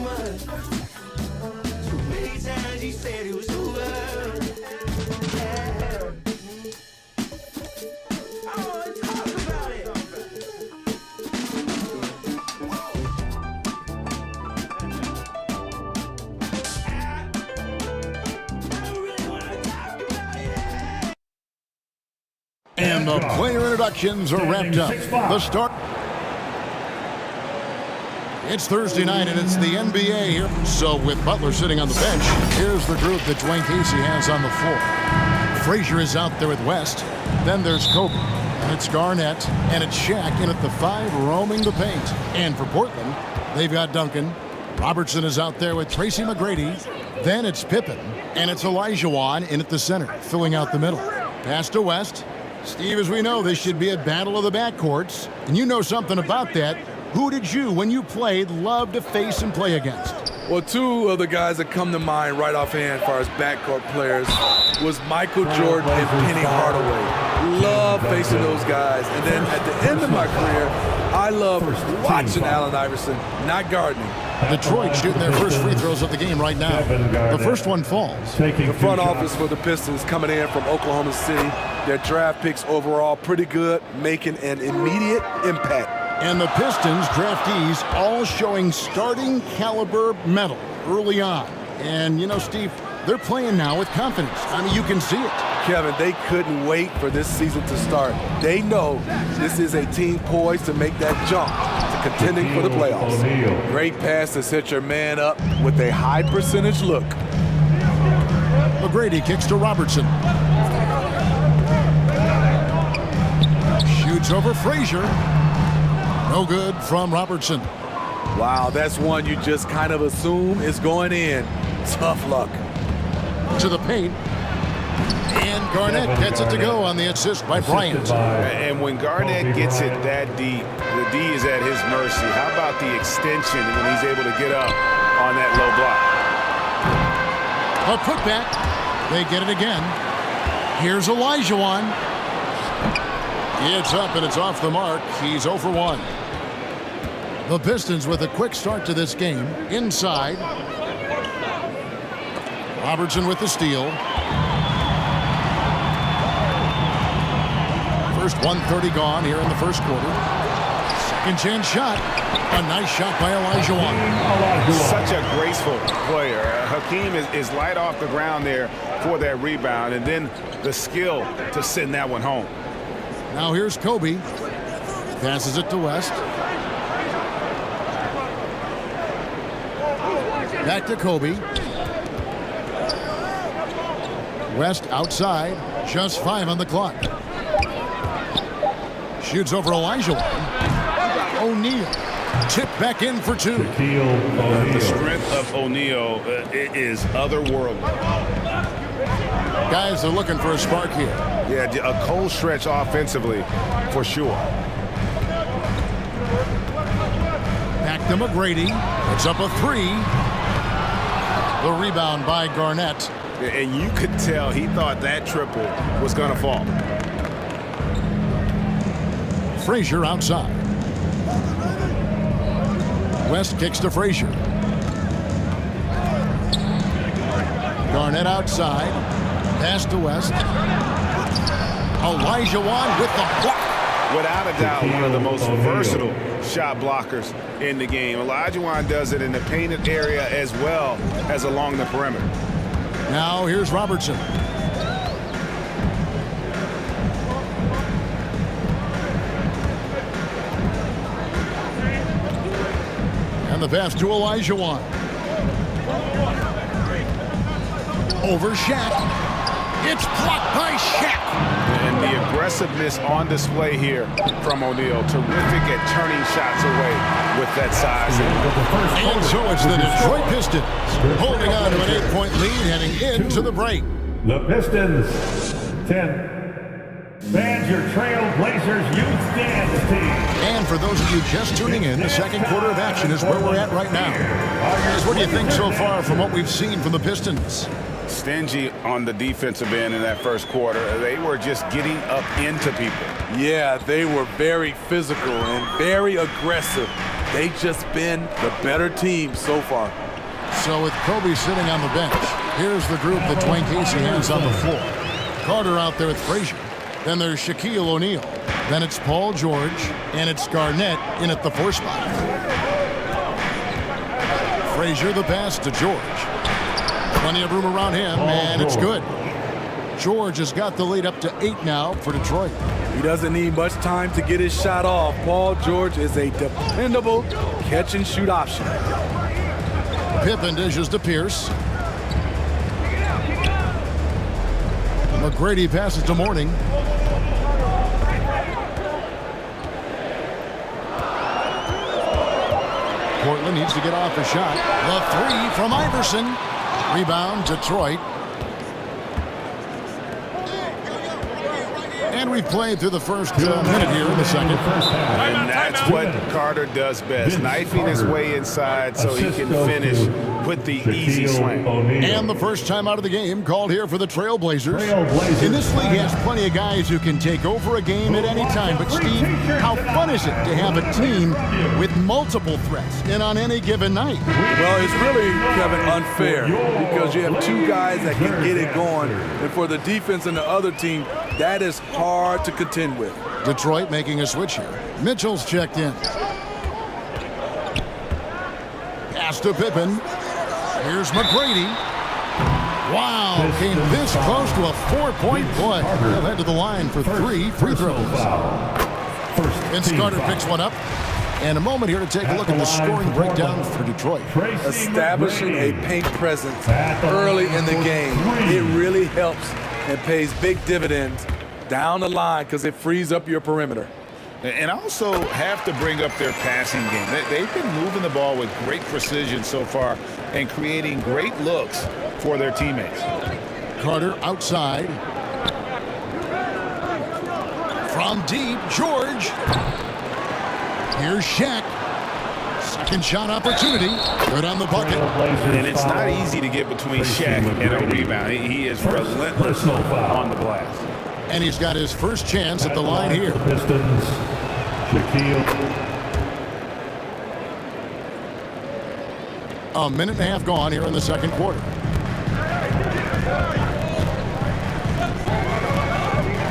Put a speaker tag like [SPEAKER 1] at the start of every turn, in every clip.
[SPEAKER 1] much. Too many times he said it was over. Yeah. I wanna talk about it. I really wanna talk about it.
[SPEAKER 2] And the player introductions are wrapped up. The start. It's Thursday night, and it's the NBA here. So with Butler sitting on the bench, here's the group that Dwayne Casey has on the floor. Frazier is out there with West. Then there's Kobe. And it's Garnett. And it's Shaq in at the 5, roaming the paint. And for Portland, they've got Duncan. Robertson is out there with Tracy McGrady. Then it's Pippen. And it's Olajuwon in at the center, filling out the middle. Pass to West. Steve, as we know, this should be a battle of the backcourts. And you know something about that. Who did you, when you played, love to face and play against?
[SPEAKER 3] Well, two of the guys that come to mind right offhand as far as backcourt players was Michael Jordan and Penny Hardaway. Love facing those guys. And then at the end of my career, I love watching Allen Iverson, not gardening.
[SPEAKER 2] Detroit shooting their first free throws of the game right now. The first one falls.
[SPEAKER 3] The front office for the Pistons coming in from Oklahoma City. Their draft picks overall pretty good, making an immediate impact.
[SPEAKER 2] And the Pistons draftees all showing starting caliber metal early on. And, you know, Steve, they're playing now with confidence. I mean, you can see it.
[SPEAKER 3] Kevin, they couldn't wait for this season to start. They know this is a team poised to make that jump to contending for the playoffs. Great pass to set your man up with a high percentage look.
[SPEAKER 2] McGrady kicks to Robertson. Shoots over Frazier. No good from Robertson.
[SPEAKER 3] Wow, that's one you just kind of assume is going in. Tough luck.
[SPEAKER 2] To the paint. And Garnett gets it to go on the assist by Bryant.
[SPEAKER 4] And when Garnett gets it that deep, the D is at his mercy. How about the extension when he's able to get up on that low block?
[SPEAKER 2] A putback. They get it again. Here's Olajuwon. It's up and it's off the mark. He's 0 for 1. The Pistons with a quick start to this game. Inside. Robertson with the steal. First 1:30 gone here in the first quarter. Second chance shot. A nice shot by Olajuwon.
[SPEAKER 4] Such a graceful player. Hakeem is light off the ground there for that rebound, and then the skill to send that one home.
[SPEAKER 2] Now here's Kobe. Passes it to West. Back to Kobe. West outside. Just 5 on the clock. Shoots over Olajuwon. O'Neal. Tip back in for 2.
[SPEAKER 4] The strength of O'Neal is otherworldly.
[SPEAKER 2] Guys are looking for a spark here.
[SPEAKER 4] Yeah, a cold stretch offensively, for sure.
[SPEAKER 2] Back to McGrady. It's up a 3. The rebound by Garnett.
[SPEAKER 4] And you could tell he thought that triple was going to fall.
[SPEAKER 2] Frazier outside. West kicks to Frazier. Garnett outside. Pass to West. Olajuwon with the block.
[SPEAKER 4] Without a doubt, one of the most versatile shot blockers in the game. Olajuwon does it in the painted area as well as along the perimeter.
[SPEAKER 2] Now here's Robertson. And the pass to Olajuwon. Over Shaq. It's blocked by Shaq.
[SPEAKER 4] And the aggressiveness on display here from O'Neal. Terrific at turning shots away with that size.
[SPEAKER 2] And so it's the Detroit Pistons holding on to an 8-point lead heading into the break.
[SPEAKER 5] The Pistons, 10. Fans, your Trailblazers youth dance team.
[SPEAKER 2] And for those of you just tuning in, the second quarter of action is where we're at right now. Guys, what do you think so far from what we've seen from the Pistons?
[SPEAKER 4] Stingy on the defensive end in that first quarter. They were just getting up into people.
[SPEAKER 3] Yeah, they were very physical and very aggressive. They just been the better team so far.
[SPEAKER 2] So with Kobe sitting on the bench, here's the group that Dwayne Casey has on the floor. Carter out there with Frazier. Then there's Shaquille O'Neal. Then it's Paul George, and it's Garnett in at the 4 spot. Frazier the pass to George. Plenty of room around him, and it's good. George has got the lead up to 8 now for Detroit.
[SPEAKER 3] He doesn't need much time to get his shot off. Paul George is a dependable catch-and-shoot option.
[SPEAKER 2] Pippen dishes to Pierce. McGrady passes to Mourning. Portland needs to get off a shot. The 3 from Iverson. Rebound, Detroit. And we've played through the first minute here in the second.
[SPEAKER 4] And that's what Carter does best, knifing his way inside so he can finish with the easy slam.
[SPEAKER 2] And the first time out of the game called here for the Trailblazers. In this league, he has plenty of guys who can take over a game at any time. But, Steve, how fun is it to have a team with multiple threats and on any given night?
[SPEAKER 3] Well, it's really, Kevin, unfair because you have 2 guys that can get it going. And for the defense and the other team, that is hard to contend with.
[SPEAKER 2] Detroit making a switch here. Mitchell's checked in. Pass to Pippen. Here's McGrady. Wow, came this close to a 4-point play. They'll head to the line for 3 free throws. Vince Carter picks one up. And a moment here to take a look at the scoring breakdown for Detroit.
[SPEAKER 3] Establishing a paint presence early in the game, it really helps and pays big dividends down the line because it frees up your perimeter.
[SPEAKER 4] And also have to bring up their passing game. They've been moving the ball with great precision so far and creating great looks for their teammates.
[SPEAKER 2] Carter outside. From deep, George. Here's Shaq. Second shot opportunity. Good on the bucket.
[SPEAKER 4] And it's not easy to get between Shaq and a rebound. He is relentless on the glass.
[SPEAKER 2] And he's got his first chance at the line here.
[SPEAKER 5] Pistons, Shaquille.
[SPEAKER 2] A minute and a half gone here in the second quarter.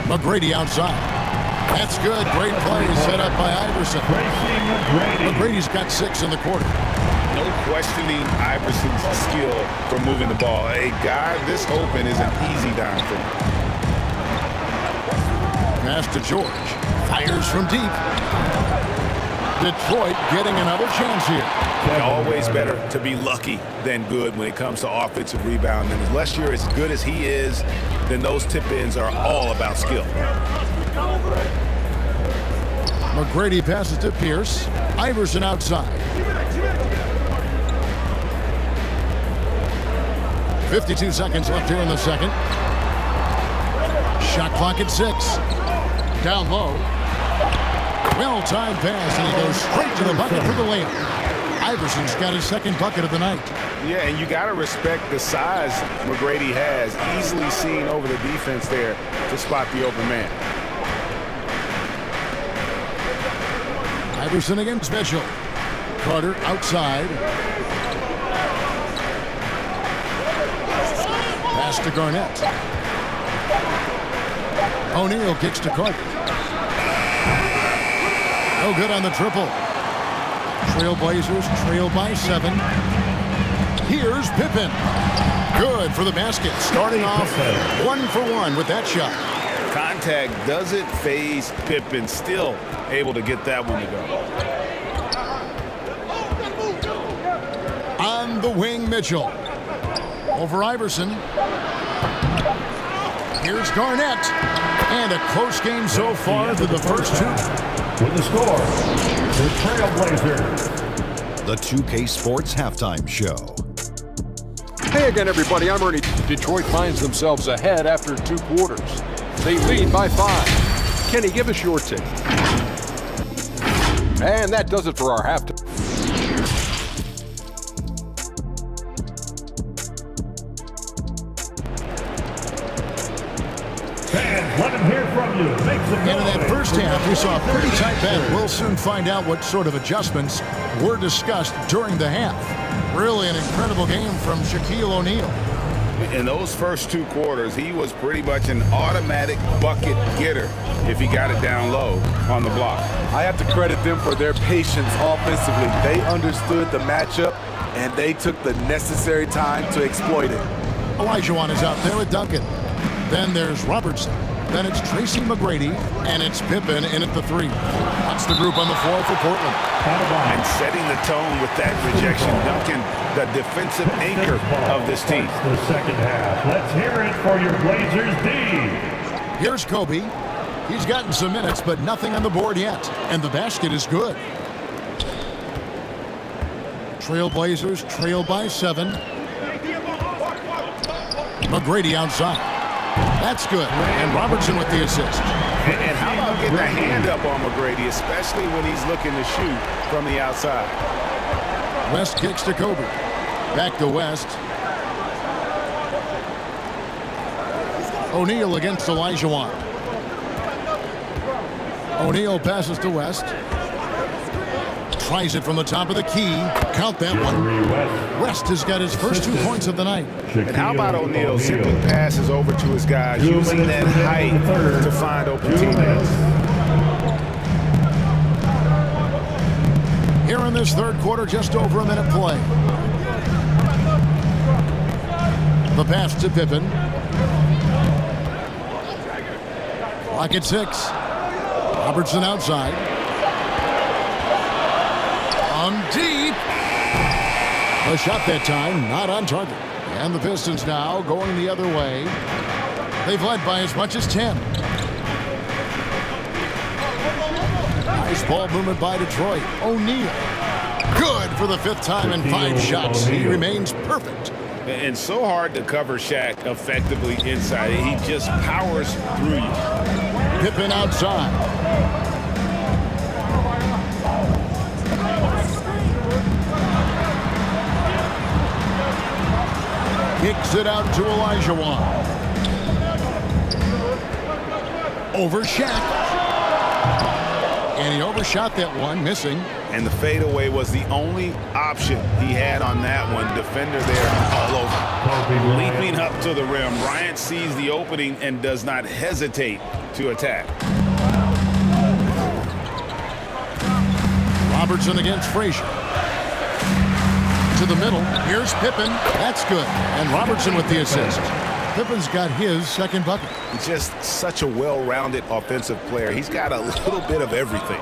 [SPEAKER 2] McGrady outside. That's good. Great play set up by Iverson. McGrady's got 6 in the quarter.
[SPEAKER 4] No questioning Iverson's skill for moving the ball. A guy this open is an easy dime for him.
[SPEAKER 2] Pass to George. Fires from deep. Detroit getting another chance here.
[SPEAKER 4] Always better to be lucky than good when it comes to offensive rebound. And unless you're as good as he is, then those tip-ins are all about skill.
[SPEAKER 2] McGrady passes to Pierce. Iverson outside. 52 seconds left here in the second. Shot clock at 6. Down low. Well-timed pass, and he goes straight to the bucket for the layup. Iverson's got his second bucket of the night.
[SPEAKER 4] Yeah, and you got to respect the size McGrady has. Easily seen over the defense there to spot the open man.
[SPEAKER 2] Iverson against Mitchell. Carter outside. Pass to Garnett. O'Neal kicks to Carter. No good on the triple. Trailblazers trail by 7. Here's Pippen. Good for the basket. Starting off 1 for 1 with that shot.
[SPEAKER 4] Contact doesn't phase Pippen. Still able to get that one to go.
[SPEAKER 2] On the wing, Mitchell. Over Iverson. Here's Garnett. And a close game so far through the first 2.
[SPEAKER 5] With the score, the Trailblazers.
[SPEAKER 6] The 2K Sports Halftime Show.
[SPEAKER 7] Hey again, everybody. I'm Ernie. Detroit finds themselves ahead after 2 quarters. They lead by 5. Kenny, give us your take. And that does it for our halftime.
[SPEAKER 5] Fans, let him hear from you. Make some
[SPEAKER 2] And in that
[SPEAKER 5] noise.
[SPEAKER 2] first half, we saw a pretty tight battle. We'll soon find out what sort of adjustments were discussed during the half. Really an incredible game from Shaquille O'Neal.
[SPEAKER 4] In those first 2 quarters, he was pretty much an automatic bucket getter if he got it down low on the block.
[SPEAKER 3] I have to credit them for their patience offensively. They understood the matchup, and they took the necessary time to exploit it.
[SPEAKER 2] Olajuwon is out there with Duncan. Then there's Robertson. Then it's Tracy McGrady, and it's Pippen in at the 3. That's the group on the floor for Portland.
[SPEAKER 4] And setting the tone with that rejection, Duncan, the defensive anchor of this team.
[SPEAKER 5] The second half. Let's hear it for your Blazers D.
[SPEAKER 2] Here's Kobe. He's gotten some minutes, but nothing on the board yet. And the basket is good. Trailblazers trail by 7. McGrady outside. That's good. And Robertson with the assist.
[SPEAKER 4] And how about getting a hand up on McGrady, especially when he's looking to shoot from the outside.
[SPEAKER 2] West kicks to Kobe. Back to West. O'Neal against Olajuwon. O'Neal passes to West. Tries it from the top of the key. Count that one. West has got his first 2 points of the night.
[SPEAKER 4] And how about O'Neal simply passes over to his guys, using that height to find open teammates.
[SPEAKER 2] Here in this third quarter, just over a minute play. The pass to Pippen. Clock at 6. Robertson outside. On deep. A shot that time, not on target. And the Pistons now going the other way. They've led by as much as 10. Nice ball movement by Detroit. O'Neal. Good for the 5th time in 5 shots. He remains perfect.
[SPEAKER 4] And so hard to cover Shaq effectively inside. He just powers through you.
[SPEAKER 2] Pippen outside. Kicks it out to Olajuwon. Over Shaq. And he overshot that one, missing.
[SPEAKER 4] And the fadeaway was the only option he had on that one. Defender there all over. Leaping up to the rim. Bryant sees the opening and does not hesitate to attack.
[SPEAKER 2] Robertson against Frazier. To the middle. Here's Pippen. That's good. And Robertson with the assist. Pippen's got his second bucket.
[SPEAKER 4] He's just such a well-rounded offensive player. He's got a little bit of everything.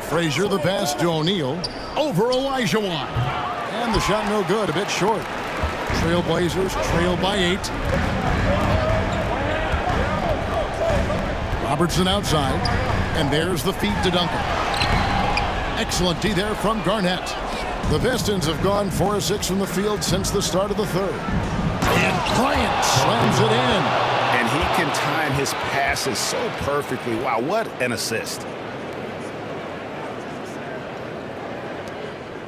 [SPEAKER 2] Frazier the pass to O'Neal. Over Olajuwon. And the shot no good. A bit short. Trailblazers trail by 8. Robertson outside. And there's the feed to Duncan. Excellent D there from Garnett. The Pistons have gone 4 of 6 from the field since the start of the third. And Bryant slams it in.
[SPEAKER 4] And he can time his passes so perfectly. Wow, what an assist.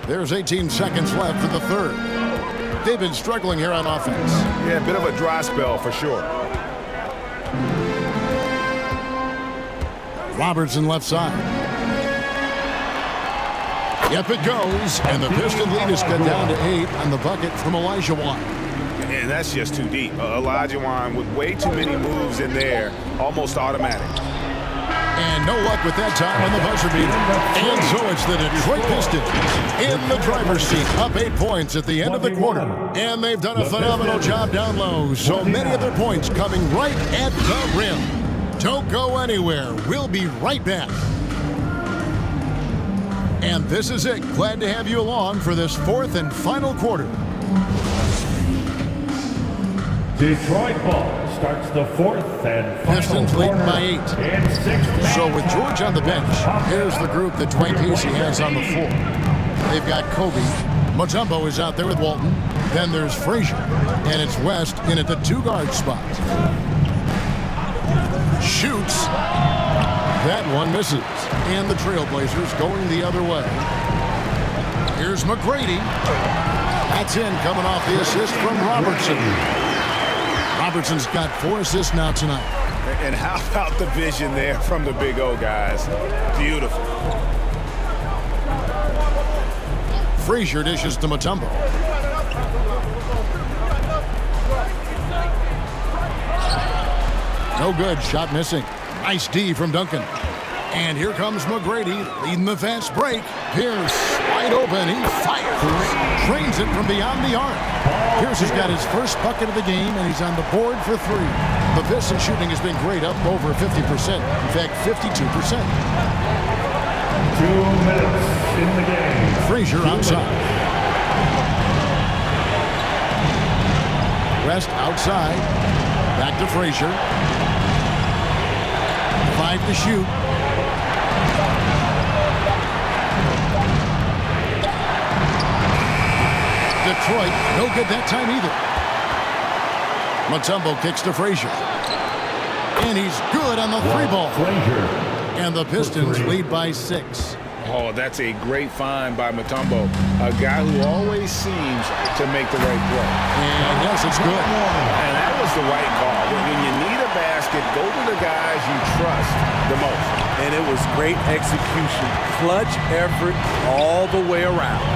[SPEAKER 2] There's 18 seconds left for the third. They've been struggling here on offense.
[SPEAKER 4] Yeah, a bit of a dry spell for sure.
[SPEAKER 2] Robertson left side. Yep, it goes, and the Piston lead is cut down to 8 on the bucket from Olajuwon.
[SPEAKER 4] And that's just too deep. Olajuwon with way too many moves in there, almost automatic.
[SPEAKER 2] And no luck with that time on the buzzer beater. And so it's the Detroit Pistons in the driver's seat, up 8 points at the end of the quarter. And they've done a phenomenal job down low, so many of their points coming right at the rim. Don't go anywhere. We'll be right back. And this is it. Glad to have you along for this 4th and final quarter.
[SPEAKER 5] Detroit ball starts the 4th and final
[SPEAKER 2] Pistons lead
[SPEAKER 5] quarter
[SPEAKER 2] by 8.
[SPEAKER 5] in 6
[SPEAKER 2] So with George on the bench, here's the group that Dwayne Casey has on the floor. They've got Kobe. Mutombo is out there with Walton. Then there's Frazier. And it's West in at the 2-guard spot. Shoots. That one misses. And the Trailblazers going the other way. Here's McGrady. That's in, coming off the assist from Robertson. Robertson's got 4 assists now tonight.
[SPEAKER 4] And how about the vision there from the Big O, guys? Beautiful.
[SPEAKER 2] Frazier dishes to Mutombo. No good. Shot missing. Nice D from Duncan. And here comes McGrady leading the fast break. Pierce wide open. He fires. Drains it from beyond the arc. Pierce has got his first bucket of the game, and he's on the board for 3. The Pistons shooting has been great, up over 50%. In fact, 52%.
[SPEAKER 5] 2 minutes in the game.
[SPEAKER 2] Frazier outside. West outside. Back to Frazier. 5 to shoot. Detroit, no good that time either. Mutombo kicks to Frazier. And he's good on the 3-ball. And the Pistons lead by 6.
[SPEAKER 4] Oh, that's a great find by Mutombo, a guy who always seems to make the right play.
[SPEAKER 2] And yes, it's good.
[SPEAKER 4] And that was the right call. When you need a basket, go to the guys you trust the most.
[SPEAKER 3] And it was great execution. Clutch effort all the way around.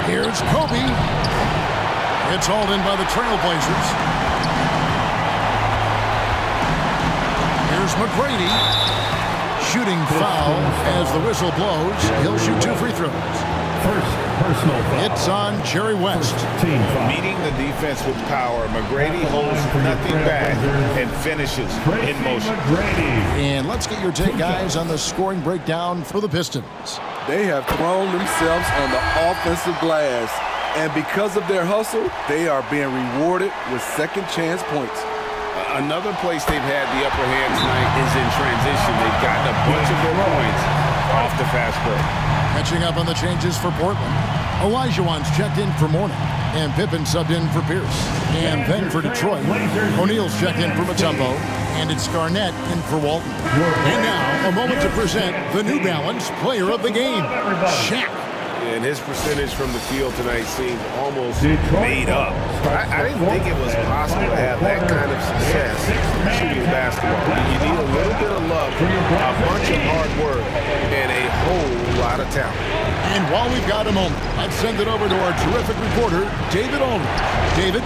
[SPEAKER 2] Here's Kobe. It's hauled in by the Trailblazers. Here's McGrady. Shooting foul as the whistle blows. He'll shoot 2 free throws.
[SPEAKER 5] First personal foul.
[SPEAKER 2] It's on Jerry West.
[SPEAKER 5] Team foul.
[SPEAKER 4] Meeting the defense with power, McGrady holds nothing back and finishes in motion.
[SPEAKER 2] And let's get your take, guys, on the scoring breakdown for the Pistons.
[SPEAKER 3] They have thrown themselves on the offensive glass, and because of their hustle, they are being rewarded with second chance points.
[SPEAKER 4] Another place they've had the upper hand tonight is in transition. They've gotten a bunch of their points off the fast break.
[SPEAKER 2] Catching up on the changes for Portland. Olajuwon's checked in for Mourning, and Pippen subbed in for Pierce. And then for Detroit, O'Neal's checked in for Mutombo, and it's Garnett in for Walton. And now, a moment to present the New Balance Player of the Game, Shaq.
[SPEAKER 4] And his percentage from the field tonight seemed almost made up. I didn't think it was possible to have that kind of success shooting basketball. You need a little bit of luck, a bunch of hard work, and a whole lot of talent.
[SPEAKER 2] And while we've got a moment, let's send it over to our terrific reporter, David Aldridge. David?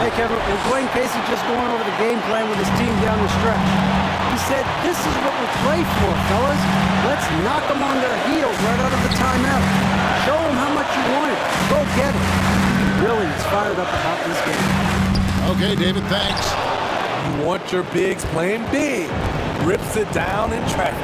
[SPEAKER 8] Hey, Kevin, was Dwayne Casey just going over the game plan with his team down the stretch? He said, this is what we play for, fellas. Let's knock them on their heels right out of the timeout. Show them how much you want it. Go get it. Really, he's fired up about this game.
[SPEAKER 2] Okay, David, thanks.
[SPEAKER 3] You want your bigs playing big. Rips it down in traffic.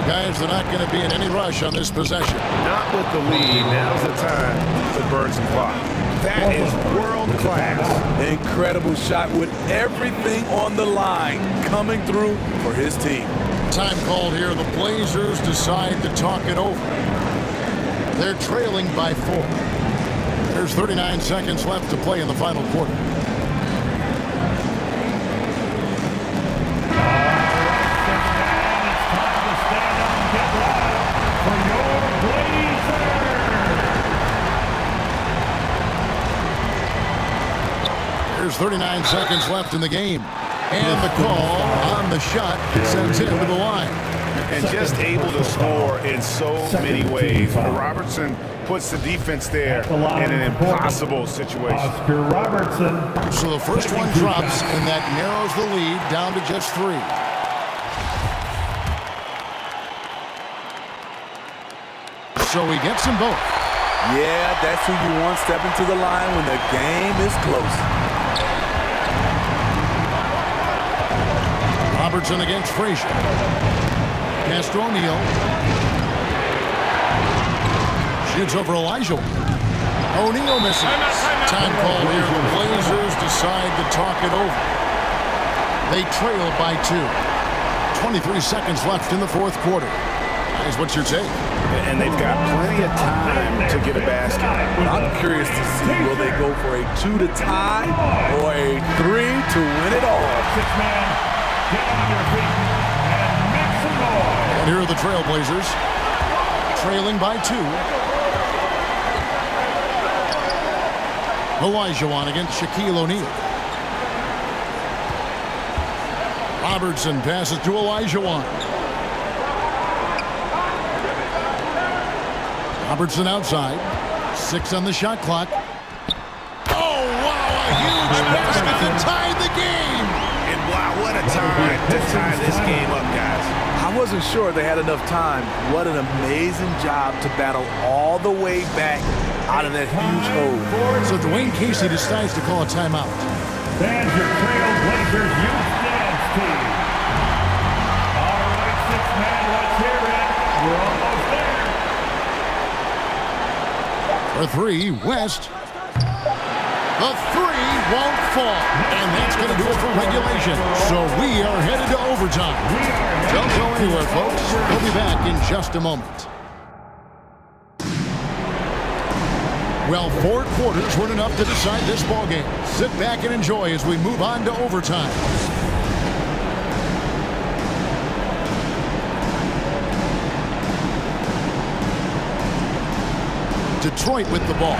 [SPEAKER 2] Guys, they're not going to be in any rush on this possession.
[SPEAKER 4] Not with the lead. Now's the time to burn some clock. That is world class.
[SPEAKER 3] Incredible shot with everything on the line coming through for his team.
[SPEAKER 2] Time called here. The Blazers decide to talk it over. They're trailing by 4. There's 39 seconds left to play in the final quarter. There's 39 seconds left in the game. And the call on the shot sends him to the line.
[SPEAKER 4] And just able to score in so many ways. Robertson puts the defense there in an impossible situation.
[SPEAKER 5] Oscar Robertson.
[SPEAKER 2] So the first one drops, and that narrows the lead down to just 3. So he gets them both.
[SPEAKER 3] Yeah, that's who you want stepping to the line when the game is close.
[SPEAKER 2] Robertson against Frazier. Pass to O'Neal. Shoots over Elijah. O'Neal misses. Time call here. The Blazers decide to talk it over. They trail by 2. 23 seconds left in the fourth quarter. Guys, what's your take?
[SPEAKER 4] And they've got plenty of time to get a basket.
[SPEAKER 3] I'm curious to see, will they go for a 2 to tie or a 3 to win it all?
[SPEAKER 5] 6-man, get on your feet and make some noise.
[SPEAKER 2] And here are the Trailblazers, trailing by 2. Olajuwon against Shaquille O'Neal. Robertson passes to Olajuwon. Robertson outside. 6 on the shot clock. Oh, wow, a huge basket to tie the game.
[SPEAKER 4] And wow, what a time to tie this game up, guys.
[SPEAKER 3] I wasn't sure they had enough time. What an amazing job to battle all the way back out of that huge hole.
[SPEAKER 2] So Dwayne Casey decides to call a timeout.
[SPEAKER 5] There's your Trailblazers youth dance team. All right, 6-man, let's hear it. We're almost there.
[SPEAKER 2] For 3, West. The 3 won't fall. And that's going to do it for regulation. So we are headed to overtime. Don't go anywhere, folks. We'll be back in just a moment. Well, 4 quarters weren't enough to decide this ballgame. Sit back and enjoy as we move on to overtime. Detroit with the ball.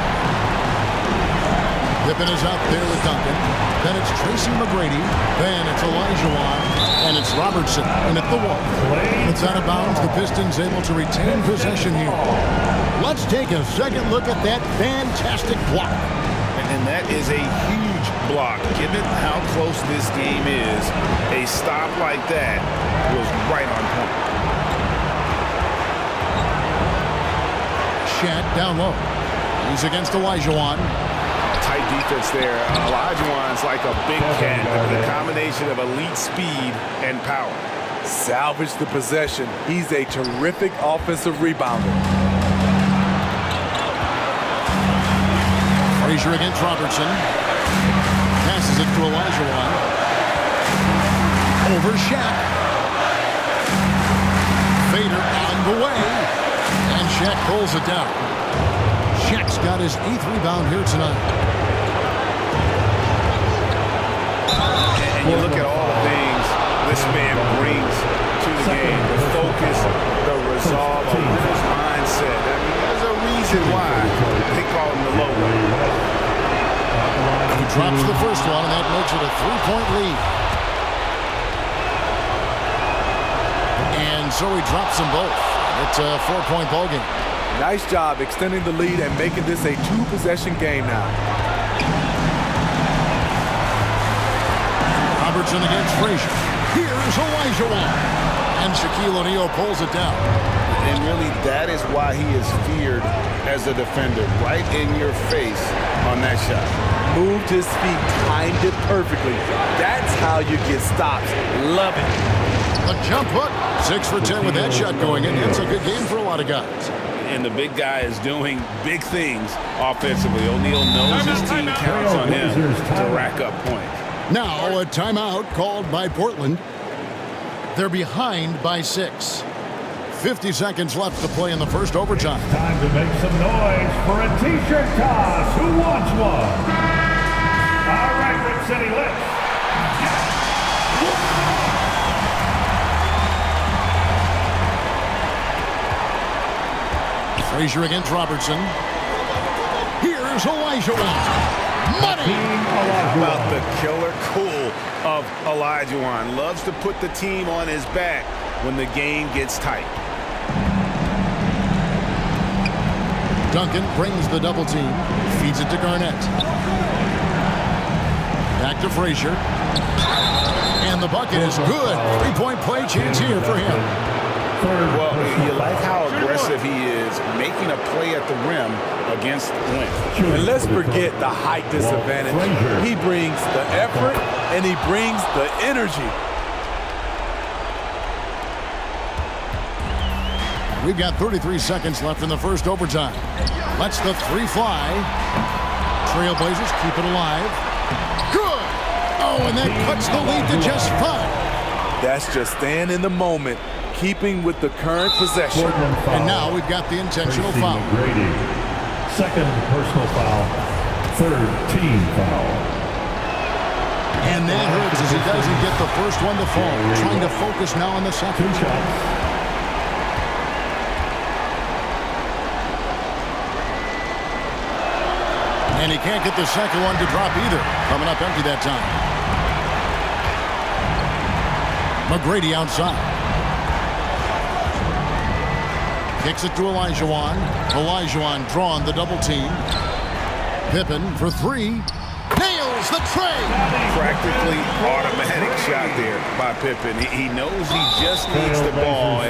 [SPEAKER 2] Pippen is out there with Duncan. Then it's Tracy McGrady. Then it's Olajuwon. And it's Robertson in at the wall. It's out of bounds. The Pistons able to retain possession here. Let's take a second look at that fantastic block.
[SPEAKER 4] And that is a huge block. Given how close this game is, a stop like that was right on point.
[SPEAKER 2] Shaq down low. He's against Olajuwon.
[SPEAKER 4] Tight defense there. Olajuwon's like a big cat with a combination of elite speed and power.
[SPEAKER 3] Salvage the possession. He's a terrific offensive rebounder.
[SPEAKER 2] Frazier against Robertson. Passes it to Olajuwon. Over Shaq. Vader on the way. And Shaq pulls it down. Shaq's got his 8th rebound here tonight.
[SPEAKER 4] And you look at all the things this man brings to the game. The focus, the resolve, a winner's mindset. I mean, there's a reason why they call him the logo.
[SPEAKER 2] He drops the first one, and that makes it a 3-point lead. And so he drops them both. It's a 4-point ball game.
[SPEAKER 3] Nice job extending the lead and making this a 2-possession game now.
[SPEAKER 2] Robertson against Frazier. Here's Olajuwon. And Shaquille O'Neal pulls it down.
[SPEAKER 4] And really, that is why he is feared as a defender. Right in your face on that shot.
[SPEAKER 3] Moved his feet, timed it perfectly. That's how you get stops. Love it.
[SPEAKER 2] A jump hook. 6 for 10 with that shot going in. It's a good game for a lot of guys.
[SPEAKER 4] And the big guy is doing big things offensively. O'Neal knows his team counts on him to rack up points.
[SPEAKER 2] Now a timeout called by Portland. They're behind by 6. 50 seconds left to play in the first overtime.
[SPEAKER 5] Time to make some noise for a t-shirt toss. Who wants one? All right, Rip City, let's.
[SPEAKER 2] Frazier against Robertson. Here's Olajuwon. Money!
[SPEAKER 4] How about the killer cool of Olajuwon? Loves to put the team on his back when the game gets tight.
[SPEAKER 2] Duncan brings the double team. Feeds it to Garnett. Back to Frazier. And the bucket is good. 3-point play chance here for him.
[SPEAKER 4] Well, you like how aggressive he is, making a play at the rim against Wentz.
[SPEAKER 3] And let's forget the height disadvantage. He brings the effort and he brings the energy.
[SPEAKER 2] We've got 33 seconds left in the first overtime. Lets the 3 fly. Trailblazers keep it alive. Good! Oh, and that cuts the lead to just 5.
[SPEAKER 3] That's just staying in the moment, keeping with the current possession.
[SPEAKER 2] And now we've got the intentional foul.
[SPEAKER 5] McGrady. Second personal foul. Third team foul.
[SPEAKER 2] And that hurts as he doesn't get the first one to fall. Trying to focus now on the second.
[SPEAKER 5] 2 shots.
[SPEAKER 2] And he can't get the second one to drop either. Coming up empty that time. McGrady outside. Kicks it to Olajuwon. Olajuwon drawn the double team. Pippen for three. Nails the tray.
[SPEAKER 4] Practically automatic shot there by Pippen. He knows he just needs the ball,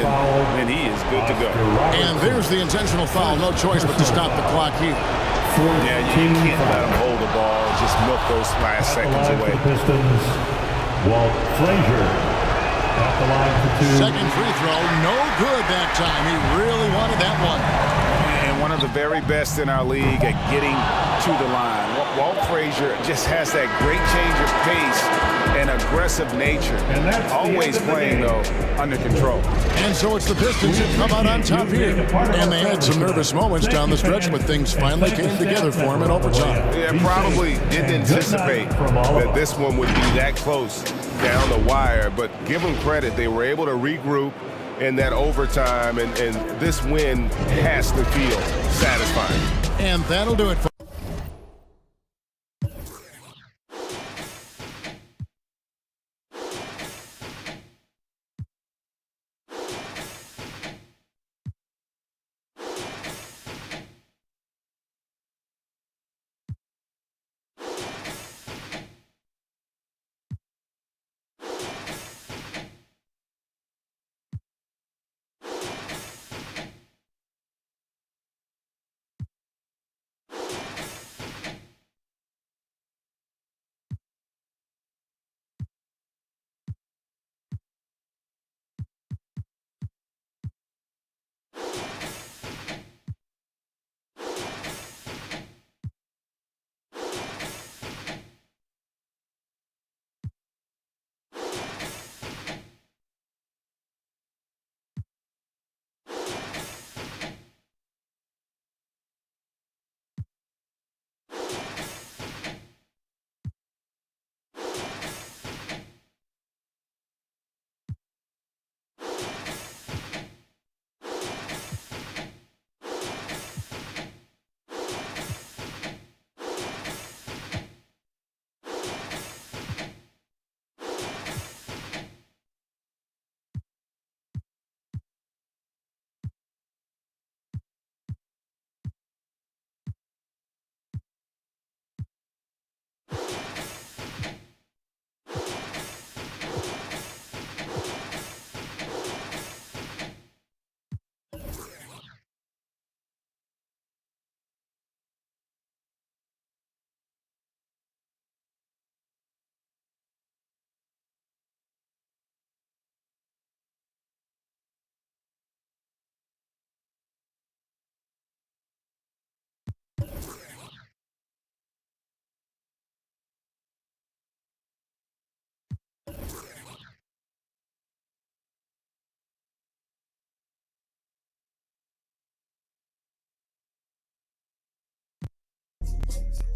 [SPEAKER 4] and he is good to go.
[SPEAKER 2] And there's the intentional foul. No choice but to stop the clock here.
[SPEAKER 4] Yeah, you can't let him hold the ball. Just milk those last seconds away.
[SPEAKER 5] Pistons, Walt Frazier at the line for two.
[SPEAKER 2] Second free throw, no good that time. He really wanted that one.
[SPEAKER 4] And one of the very best in our league at getting to the line. Walt Frazier just has that great change of pace and aggressive nature. Always playing, though, under control.
[SPEAKER 2] And so it's the Pistons who come out on top here. And they had some nervous moments down the stretch, but things finally came together for them in overtime.
[SPEAKER 4] Yeah, probably didn't anticipate that this one would be that close down the wire, but give them credit. They were able to regroup in that overtime, and this win has to feel satisfying.
[SPEAKER 2] And that'll do it for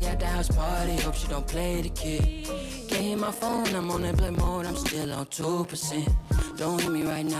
[SPEAKER 9] at the house party, hope she don't play the kid. Can't hit my phone, I'm on that play mode, I'm still on 2%. Don't hit me right now.